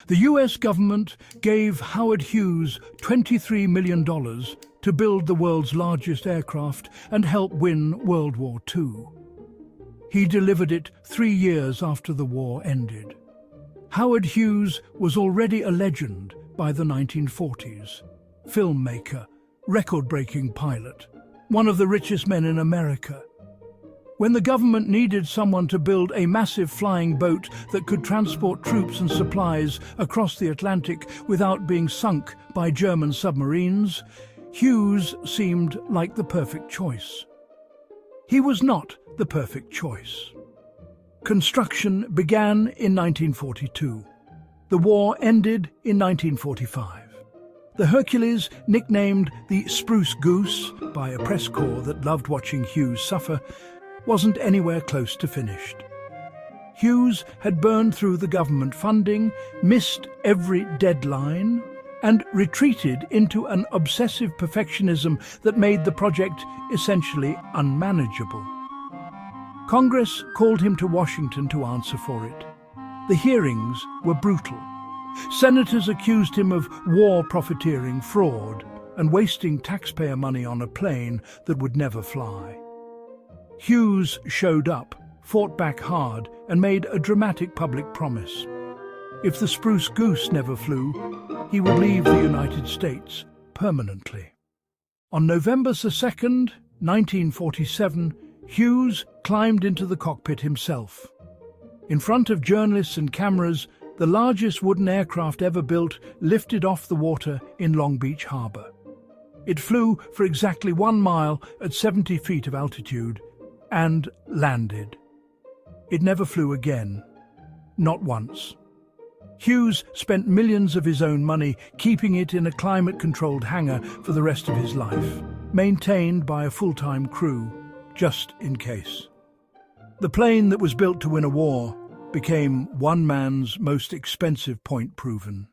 The US government gave Howard Hughes $23 million to build the world's largest aircraft and help win World War II. He delivered it 3 years after the war ended. Howard Hughes was already a legend by the 1940s. Filmmaker, record-breaking pilot, one of the richest men in America. When the government needed someone to build a massive flying boat that could transport troops and supplies across the Atlantic without being sunk by German submarines, Hughes seemed like the perfect choice. He was not the perfect choice. Construction began in 1942. The war ended in 1945. The Hercules, nicknamed the Spruce Goose by a press corps that loved watching Hughes suffer, wasn't anywhere close to finished. Hughes had burned through the government funding, missed every deadline, and retreated into an obsessive perfectionism that made the project essentially unmanageable. Congress called him to Washington to answer for it. The hearings were brutal. Senators accused him of war profiteering, fraud, and wasting taxpayer money on a plane that would never fly. Hughes showed up, fought back hard, and made a dramatic public promise. If the Spruce Goose never flew, he would leave the United States permanently. On November 2nd, 1947, Hughes climbed into the cockpit himself. In front of journalists and cameras, the largest wooden aircraft ever built lifted off the water in Long Beach Harbor. It flew for exactly 1 mile at 70 feet of altitude and landed. It never flew again, not once. Hughes spent millions of his own money keeping it in a climate-controlled hangar for the rest of his life, maintained by a full-time crew, just in case. The plane that was built to win a war became one man's most expensive point proven.